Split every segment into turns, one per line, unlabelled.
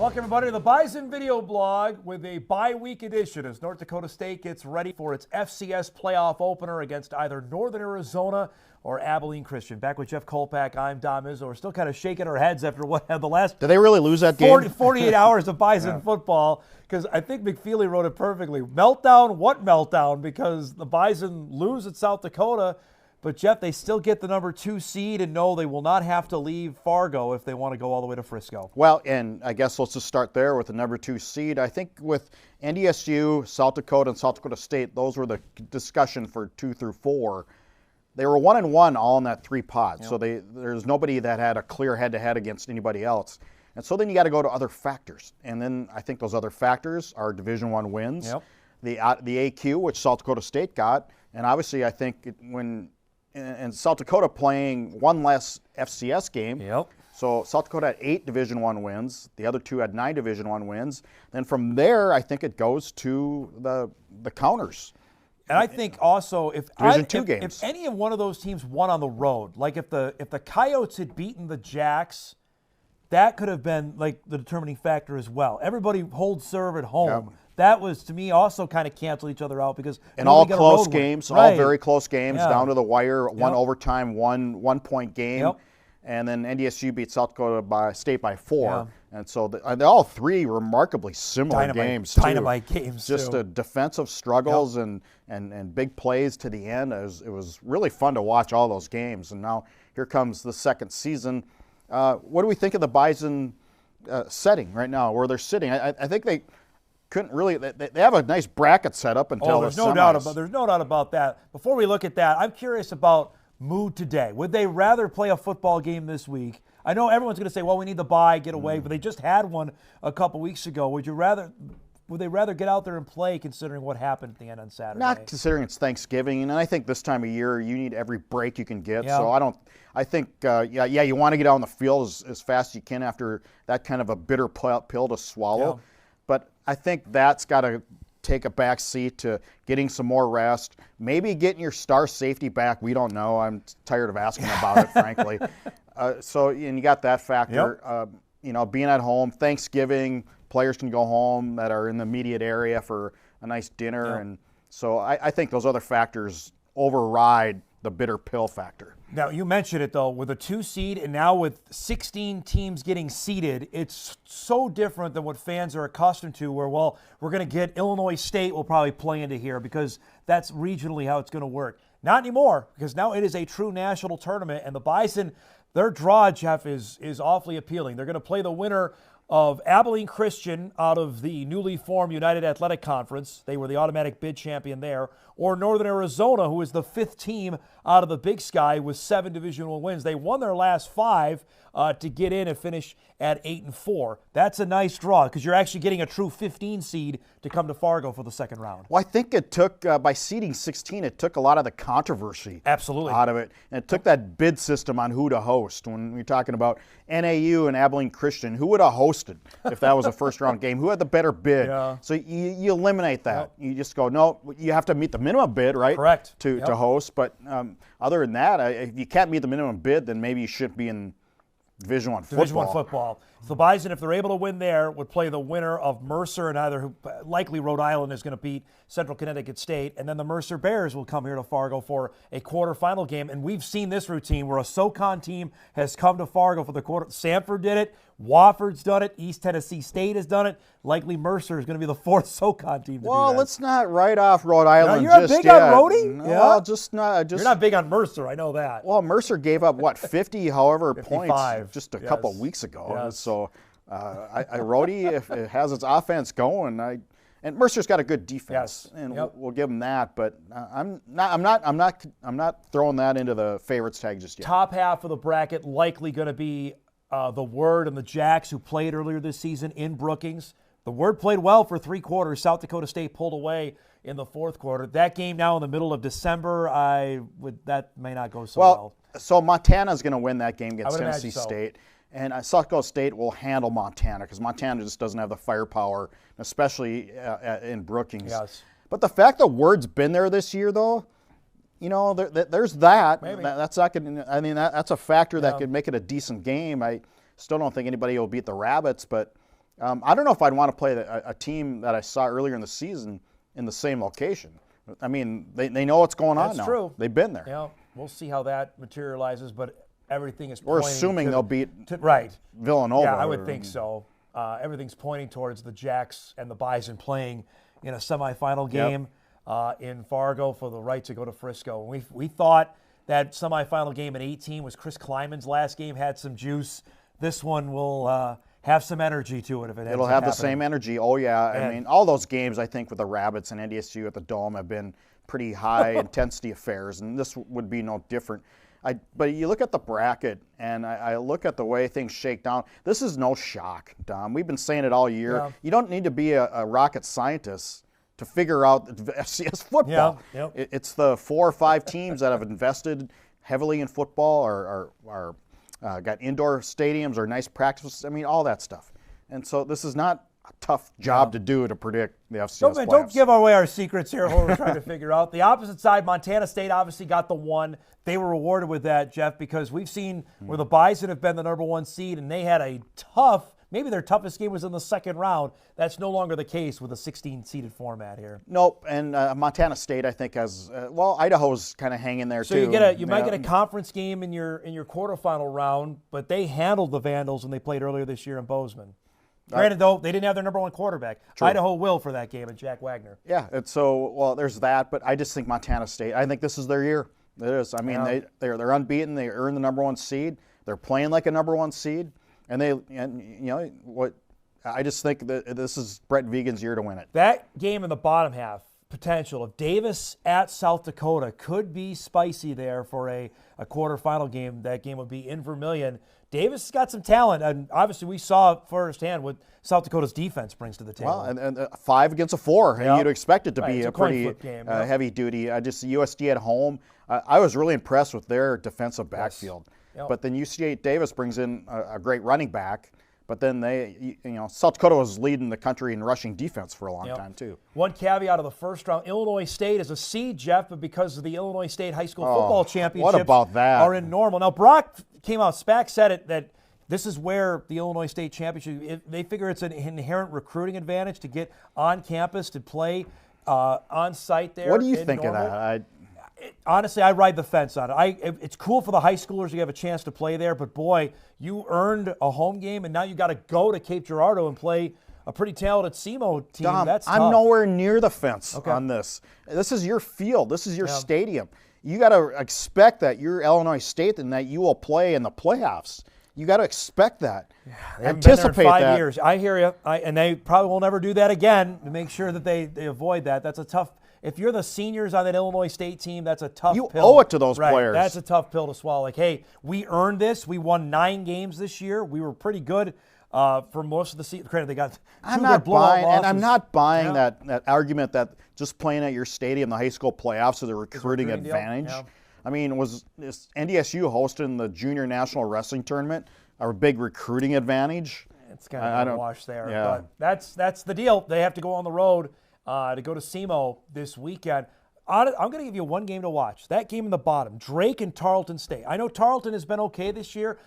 Welcome, everybody, to the Bison Video Blog with a bye-week edition as North Dakota State gets ready for its FCS Playoff opener against either Northern Arizona or Abilene Christian. Back with Jeff Kolpack, I'm Dom Izzo. We're still kind of shaking our heads after what had the last
Did they really lose that game?
48 hours of Bison football, because I think McFeely wrote it perfectly. Meltdown, what meltdown? Because the Bison lose at South Dakota, but Jeff, they still get the number 2 seed, and no, they will not have to leave Fargo if they want to go all the way to Frisco.
Well, and I guess let's just start there with the number 2 seed. I think with NDSU, South Dakota, and South Dakota State, those were the discussion for 2 through 4. They were 1-1 all in that 3 pot, so there's nobody that had a clear head-to-head against anybody else. And so then you got to go to other factors, and then I think those other factors are Division I wins, the AQ, which South Dakota State got, and obviously I think and South Dakota playing one less FCS game. So South Dakota had 8 Division I wins. The other 2 had 9 Division I wins. Then from there, I think it goes to the counters.
And I think also if any of one of those teams won on the road, like if the Coyotes had beaten the Jacks, that could have been like the determining factor as well. Everybody holds serve at home.
Yep.
That was, to me, also kind of canceled each other out because
and all close games, all very close games, down to the wire, one overtime, one point game, and then NDSU beat South Dakota State by 4, and so they're all 3 remarkably similar games.
Dynamite games,
just defensive struggles and big plays to the end. It was really fun to watch all those games, and now here comes the second season. What do we think of the Bison setting right now, where they're sitting? I think they couldn't really. They have a nice bracket set up until
there's no doubt about that. Before we look at that, I'm curious about mood today. Would they rather play a football game this week? I know everyone's going to say, "Well, we need the bye, get away," but they just had one a couple weeks ago. Would they rather get out there and play, considering what happened at the end on Saturday?
Not considering it's Thanksgiving, and I think this time of year you need every break you can get. So I think you want to get out on the field as fast as you can after that kind of a bitter pill to swallow. But I think that's got to take a back seat to getting some more rest, maybe getting your star safety back. We don't know. I'm tired of asking about it, frankly. And you got that factor. Being at home, Thanksgiving, players can go home that are in the immediate area for a nice dinner. And so I think those other factors override the bitter pill factor.
Now, you mentioned it, though, with a 2 seed and now with 16 teams getting seeded, it's so different than what fans are accustomed to, where, well, we're going to get Illinois State will probably play into here because that's regionally how it's going to work. Not anymore, because now it is a true national tournament, and the Bison, their draw, Jeff, is awfully appealing. They're going to play the winner of Abilene Christian out of the newly formed United Athletic Conference. They were the automatic bid champion there. Or Northern Arizona, who is the 5th team out of the Big Sky with 7 divisional wins. They won their last 5 to get in and finish at 8-4. That's a nice draw because you're actually getting a true 15 seed to come to Fargo for the second round.
Well, I think it took, by seeding 16, it took a lot of the controversy out of it. And it took that bid system on who to host. When we're talking about NAU and Abilene Christian, who would have hosted if that was a first-round game? Who had the better bid? So you eliminate that. You just go, no, you have to meet the minimum bid, right?
Correct.
To host. But other than that, if you can't meet the minimum bid, then maybe you shouldn't be in Division I football. The Bison, if they're able to win there, would play the winner of Mercer and either likely Rhode Island is going to beat Central Connecticut State, and then the Mercer Bears will come here to Fargo for a quarterfinal game. And we've seen this routine where a SoCon team has come to Fargo for the quarter. Sanford did it. Wofford's done it. East Tennessee State has done it. Likely Mercer is going to be the 4th SoCon team to do that. Let's not write off Rhode Island.
You're not big on Rhodey?
No, you're
not big on Mercer. I know that.
Well, Mercer gave up, 50 points just a couple of weeks ago. So Rhodey, if it has its offense going, and Mercer's got a good defense, and we'll give them that. But I'm not throwing that into the favorites tag just yet.
Top half of the bracket likely going to be the Word and the Jacks, who played earlier this season in Brookings. The Word played well for 3 quarters. South Dakota State pulled away in the 4th quarter. That game now in the middle of December, that may not go so well.
So Montana's going to win that game against Tennessee State. And South Dakota State will handle Montana because Montana just doesn't have the firepower, especially in Brookings. But the fact that Word's been there this year, though, there's that.
Maybe.
That's not gonna, I mean, that's a factor that could make it a decent game. I still don't think anybody will beat the Rabbits, but I don't know if I'd want to play a team that I saw earlier in the season in the same location. I mean, they know what's going on now.
That's true.
They've been there.
Yeah, we'll see how that materializes, but everything is
We're
pointing
assuming they'll beat
right.
Villanova.
Yeah, I would think so. Everything's pointing towards the Jacks and the Bison playing in a semifinal game in Fargo for the right to go to Frisco. We thought that semifinal game in 18 was Chris Kleiman's last game, had some juice. This one will have some energy to it if it ends
It'll
up
have the
happening.
same energy. Oh, yeah. I mean, all those games, I think, with the Rabbits and NDSU at the Dome have been pretty high-intensity affairs, and this would be no different. But you look at the bracket, and I look at the way things shake down. This is no shock, Dom. We've been saying it all year.
Yeah.
You don't need to be a rocket scientist to figure out FCS football.
Yeah, yep.
It's the 4 or 5 teams that have invested heavily in football or got indoor stadiums or nice practices. I mean, all that stuff. And so this is not a tough job to do to predict the FCS playoffs.
Don't give away our secrets here, what we're trying to figure out. The opposite side, Montana State obviously got the 1. They were rewarded with that, Jeff, because we've seen where the Bison have been the number 1 seed, and they had a tough, maybe their toughest game was in the second round. That's no longer the case with a 16-seeded format here.
Nope, and Montana State, I think, has Idaho's kind of hanging there
so
too.
So you might get a conference game in your quarterfinal round, but they handled the Vandals when they played earlier this year in Bozeman. Granted, though, they didn't have their number 1 quarterback. True. Idaho will for that game, and Jack Wagner.
Yeah, there's that, but I just think Montana State, I think this is their year. It is. I mean, they're unbeaten. They earned the number 1 seed. They're playing like a number 1 seed, I just think that this is Brett Vegan's year to win it.
That game in the bottom half, potential of Davis at South Dakota could be spicy there for a quarterfinal game. That game would be in Vermillion. Davis has got some talent, and obviously we saw firsthand what South Dakota's defense brings to the table.
Well, and 5 against a 4, and you'd expect it to be a pretty
game,
heavy duty. Just USD at home. I was really impressed with their defensive backfield.
Yep.
But then UC Davis brings in a great running back. But then South Dakota was leading the country in rushing defense for a long time too.
One caveat of the first round: Illinois State is a seed, Jeff, but because of the Illinois State high school football championships,
what about that?
Are in normal. Now Brock came out. SPAC said it that this is where the Illinois State championship. They figure it's an inherent recruiting advantage to get on campus to play on site there.
What do you think of that?
Honestly, I ride the fence on it. It's cool for the high schoolers to have a chance to play there, but boy, you earned a home game, and now you got to go to Cape Girardeau and play a pretty talented SEMO team.
Dom,
That's tough.
I'm nowhere near the fence on this. This is your field. This is your stadium. You got to expect that you're Illinois State and that you will play in the playoffs. You got to expect that.
They haven't been there in 5 years. I hear you, and they probably will never do that again to make sure that they avoid that. That's a tough. If you're the seniors on that Illinois State team, that's a tough pill.
You owe it to those players.
That's a tough pill to swallow. Like, hey, we earned this. We won 9 games this year. We were pretty good for most of the season. Granted, they got
I'm not buying that argument that just playing at your stadium, the high school playoffs, is a recruiting advantage. Yeah. I mean, is NDSU hosting the Junior National Wrestling Tournament a big recruiting advantage?
It's kind of a wash there.
Yeah.
But that's the deal. They have to go on the road to go to SEMO this weekend. I'm going to give you one game to watch. That game in the bottom, Drake and Tarleton State. I know Tarleton has been okay this year.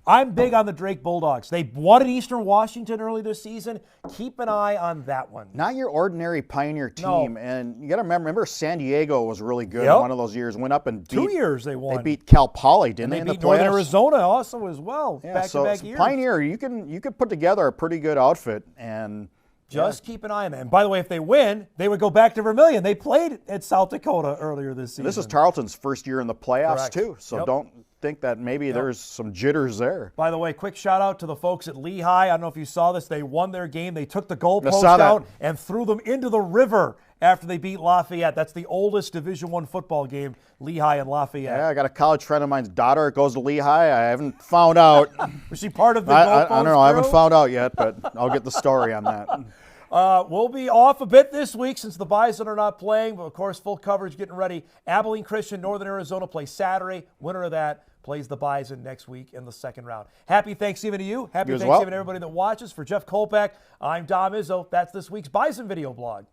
I'm big on the Drake Bulldogs. They won at Eastern Washington early this season. Keep an eye on that one.
Not your ordinary Pioneer team. No. And you got to remember San Diego was really good one of those years. Went up and beat.
2 years they won.
They beat Cal Poly, didn't they?
They beat Northern Arizona also as well.
Yeah,
back-to-back years.
Pioneer, you could put together a pretty good outfit and.
Just keep an eye on that. And by the way, if they win, they would go back to Vermillion. They played at South Dakota earlier this season.
This is Tarleton's first year in the playoffs, too. So don't think that maybe there's some jitters there.
By the way, quick shout out to the folks at Lehigh. I don't know if you saw this. They won their game. They took the goalpost out and threw them into the river after they beat Lafayette. That's the oldest Division I football game, Lehigh and Lafayette.
Yeah, I got a college friend of mine's daughter goes to Lehigh. I haven't found out.
Was she part of the goalpost?
I don't know.
Crew?
I haven't found out yet, but I'll get the story on that.
We'll be off a bit this week since the Bison are not playing, but of course, full coverage getting ready. Abilene Christian, Northern Arizona plays Saturday. Winner of that plays the Bison next week in the second round. Happy Thanksgiving to you. Happy Thanksgiving to everybody that watches. For Jeff Kolpack, I'm Dom Izzo. That's this week's Bison Video Blog.